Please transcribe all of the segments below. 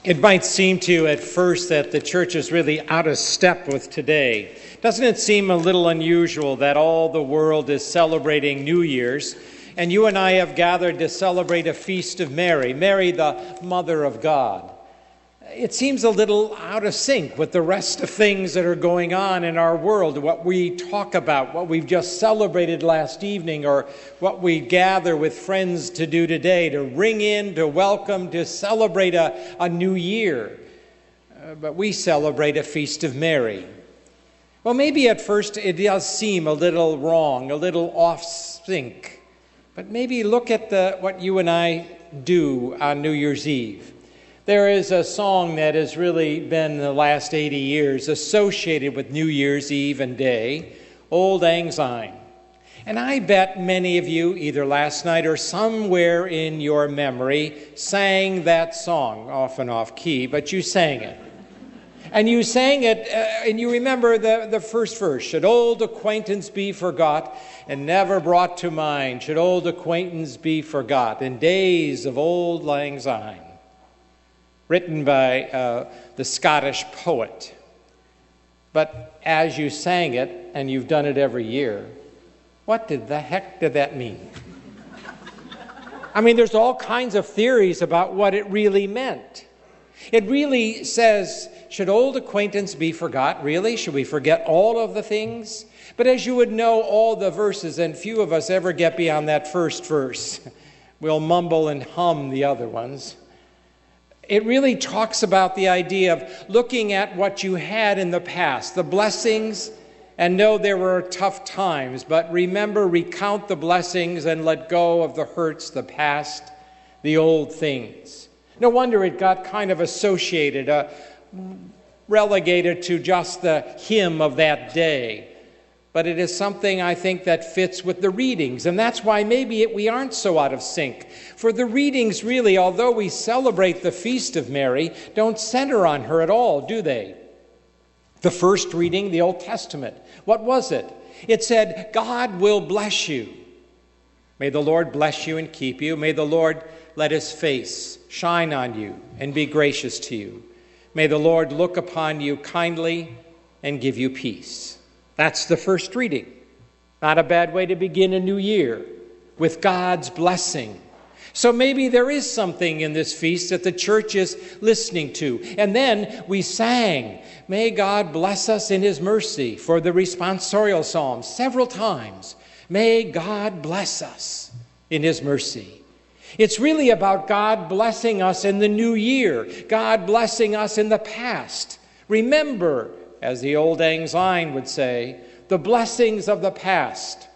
It might seem to you at first that the church is really out of step with today. Doesn't it seem a little unusual that all the world is celebrating New Year's, and you and I have gathered to celebrate a feast of Mary, Mary the Mother of God? It seems a little out of sync with the rest of things that are going on in our world, what we talk about, what we've just celebrated last evening, or what we gather with friends to do today, to ring in, to welcome, to celebrate a new year. But we celebrate a feast of Mary. Well, maybe at first it does seem a little wrong, a little off sync. But maybe look at what you and I do on New Year's Eve. There is a song that has really been the last 80 years associated with New Year's Eve and Day, Auld Lang Syne. And I bet many of you, either last night or somewhere in your memory, sang that song, often off key, but you sang it. And you sang it, and you remember the first verse, should old acquaintance be forgot and never brought to mind, should old acquaintance be forgot in days of Auld Lang Syne. Written by the Scottish poet. But as you sang it, and you've done it every year, what the heck did that mean? I mean, there's all kinds of theories about what it really meant. It really says, should old acquaintance be forgot? Really? Should we forget all of the things? But as you would know all the verses, and few of us ever get beyond that first verse. We'll mumble and hum the other ones. It really talks about the idea of looking at what you had in the past, the blessings, and know there were tough times, but remember, recount the blessings and let go of the hurts, the past, the old things. No wonder it got kind of associated, relegated to just the hymn of that day. But it is something, I think, that fits with the readings. And that's why maybe we aren't so out of sync. For the readings really, although we celebrate the feast of Mary, don't center on her at all, do they? The first reading, the Old Testament, what was it? It said, God will bless you. May the Lord bless you and keep you. May the Lord let his face shine on you and be gracious to you. May the Lord look upon you kindly and give you peace. That's the first reading. Not a bad way to begin a new year, with God's blessing. So maybe there is something in this feast that the church is listening to. And then we sang, may God bless us in his mercy, for the responsorial psalm several times. May God bless us in his mercy. It's really about God blessing us in the new year, God blessing us in the past. Remember, as the Auld Lang Syne would say, the blessings of the past.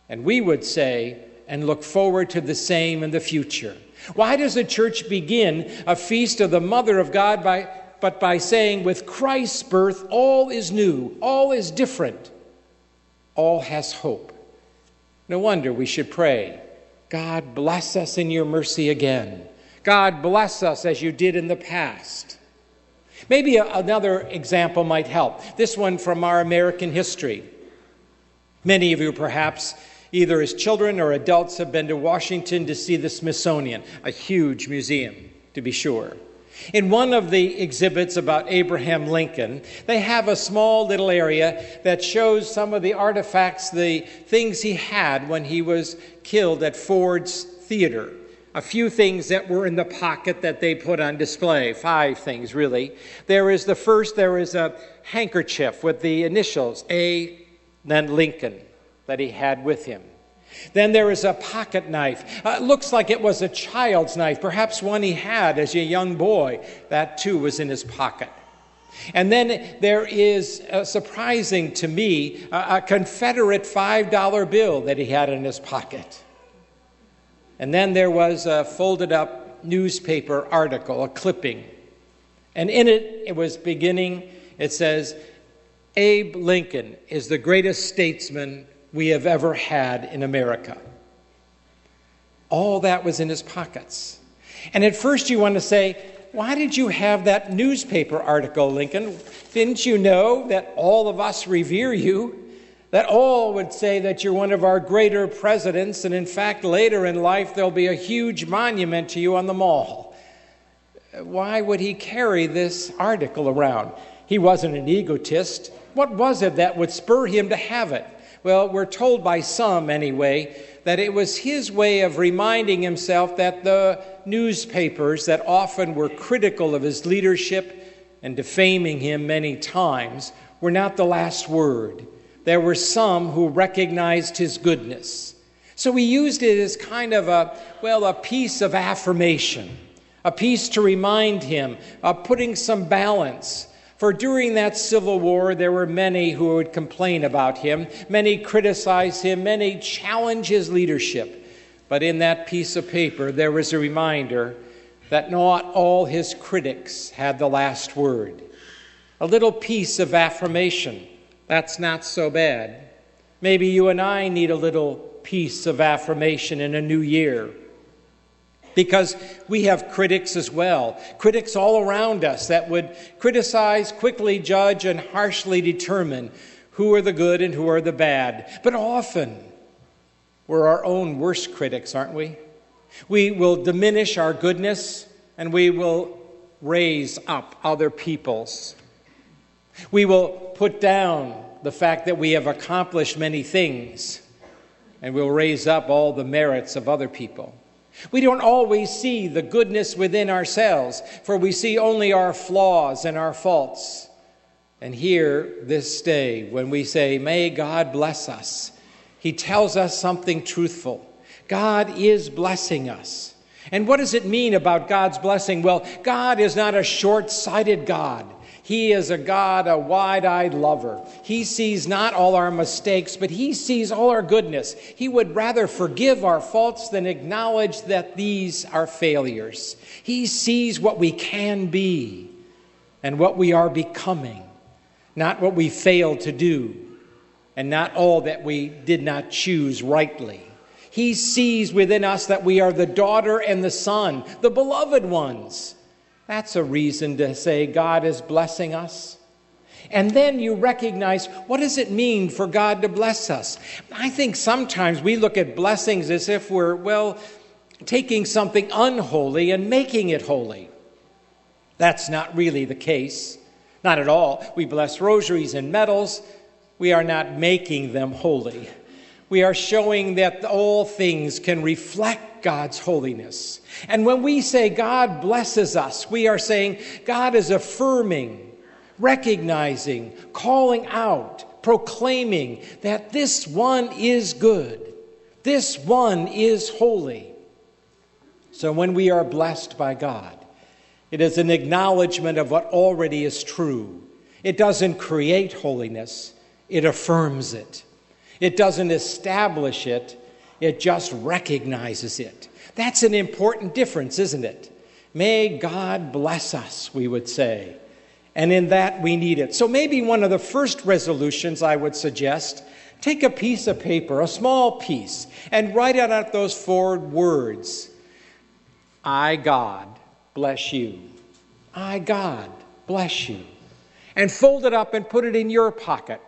And we would say, and look forward to the same in the future. Why does the church begin a feast of the Mother of God by saying, with Christ's birth, all is new, all is different, all has hope? No wonder we should pray, God bless us in your mercy again. God bless us as you did in the past. Maybe another example might help. This one from our American history. Many of you perhaps, either as children or adults, have been to Washington to see the Smithsonian, a huge museum, to be sure. In one of the exhibits about Abraham Lincoln, they have a small little area that shows some of the artifacts, the things he had when he was killed at Ford's Theater. A few things that were in the pocket that they put on display. 5 things, really. There is a handkerchief with the initials, A, then Lincoln, that he had with him. Then there is a pocket knife. Looks like it was a child's knife, perhaps one he had as a young boy. That, too, was in his pocket. And then there is, surprising to me, a Confederate $5 bill that he had in his pocket. And then there was a folded-up newspaper article, a clipping. And in it was beginning, it says, Abe Lincoln is the greatest statesman we have ever had in America. All that was in his pockets. And at first you want to say, why did you have that newspaper article, Lincoln? Didn't you know that all of us revere you? That all would say that you're one of our greater presidents, and in fact, later in life, there'll be a huge monument to you on the Mall. why would he carry this article around? He wasn't an egotist. What was it that would spur him to have it? Well, we're told by some, anyway, that it was his way of reminding himself that the newspapers that often were critical of his leadership and defaming him many times were not the last word. There were some who recognized his goodness. So he used it as kind of a piece of affirmation, a piece to remind him of putting some balance. For during that civil war, there were many who would complain about him, many criticize him, many challenge his leadership. But in that piece of paper, there was a reminder that not all his critics had the last word. A little piece of affirmation, that's not so bad. Maybe you and I need a little piece of affirmation in a new year, because we have critics as well, critics all around us that would criticize, quickly judge, and harshly determine who are the good and who are the bad. But often, we're our own worst critics, aren't we? We will diminish our goodness, and we will raise up other people's. We will put down the fact that we have accomplished many things, and we'll raise up all the merits of other people. We don't always see the goodness within ourselves, for we see only our flaws and our faults. And here, this day, when we say, "May God bless us," he tells us something truthful. God is blessing us. And what does it mean about God's blessing? Well, God is not a short-sighted God. He is a God, a wide-eyed lover. He sees not all our mistakes, but he sees all our goodness. He would rather forgive our faults than acknowledge that these are failures. He sees what we can be and what we are becoming, not what we failed to do, and not all that we did not choose rightly. He sees within us that we are the daughter and the son, the beloved ones. That's a reason to say God is blessing us. And then you recognize, what does it mean for God to bless us? I think sometimes we look at blessings as if we're, taking something unholy and making it holy. That's not really the case. Not at all. We bless rosaries and medals. We are not making them holy. We are showing that all things can reflect God's holiness. And when we say God blesses us, we are saying God is affirming, recognizing, calling out, proclaiming that this one is good. This one is holy. So when we are blessed by God, it is an acknowledgement of what already is true. It doesn't create holiness, it affirms it. It doesn't establish it, it just recognizes it. That's an important difference, isn't it? May God bless us, we would say. And in that we need it. So maybe one of the first resolutions I would suggest, take a piece of paper, a small piece, and write out those 4 words. I, God, bless you. I, God, bless you. And fold it up and put it in your pocket.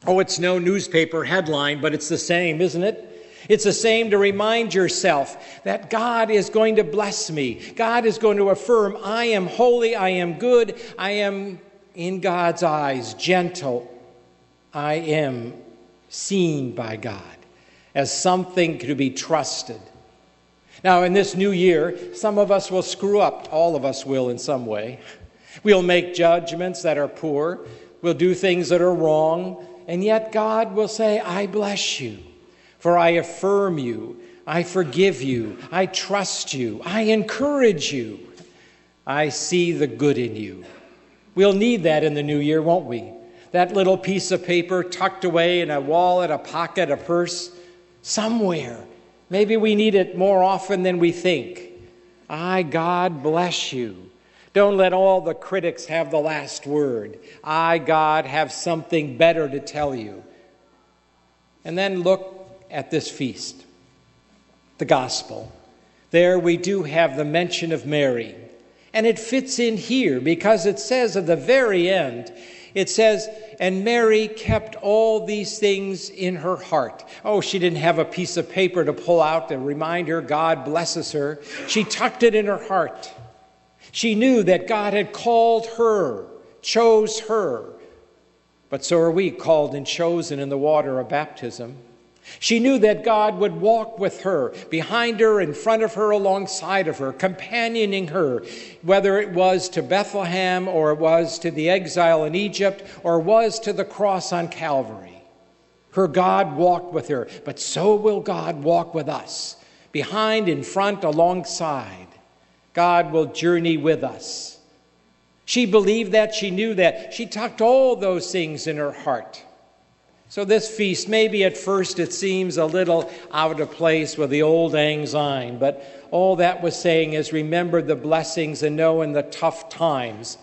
Oh, it's no newspaper headline, but it's the same, isn't it? It's the same to remind yourself that God is going to bless me. God is going to affirm, I am holy, I am good, I am, in God's eyes, gentle. I am seen by God as something to be trusted. Now, in this new year, some of us will screw up. All of us will in some way. We'll make judgments that are poor. We'll do things that are wrong. And yet God will say, I bless you, for I affirm you, I forgive you, I trust you, I encourage you, I see the good in you. We'll need that in the new year, won't we? That little piece of paper tucked away in a wallet, a pocket, a purse, somewhere. Maybe we need it more often than we think. I, God, bless you. Don't let all the critics have the last word. I, God, have something better to tell you. And then look at this feast, the gospel. There we do have the mention of Mary. And it fits in here because it says at the very end, it says, and Mary kept all these things in her heart. Oh, she didn't have a piece of paper to pull out to remind her God blesses her. She tucked it in her heart. She knew that God had called her, chose her, but so are we, called and chosen in the water of baptism. She knew that God would walk with her, behind her, in front of her, alongside of her, companioning her, whether it was to Bethlehem or it was to the exile in Egypt or was to the cross on Calvary. Her God walked with her, but so will God walk with us, behind, in front, alongside. God will journey with us. She believed that, she knew that. She tucked all those things in her heart. So this feast, maybe at first it seems a little out of place with the old Lang Syne, but all that was saying is remember the blessings and know in the tough times,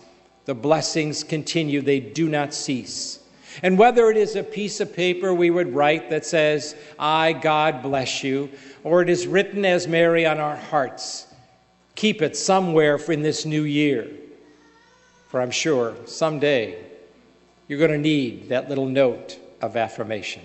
the blessings continue, they do not cease. And whether it is a piece of paper we would write that says, I, God bless you, or it is written as Mary on our hearts, keep it somewhere in this new year. For I'm sure someday you're going to need that little note of affirmation.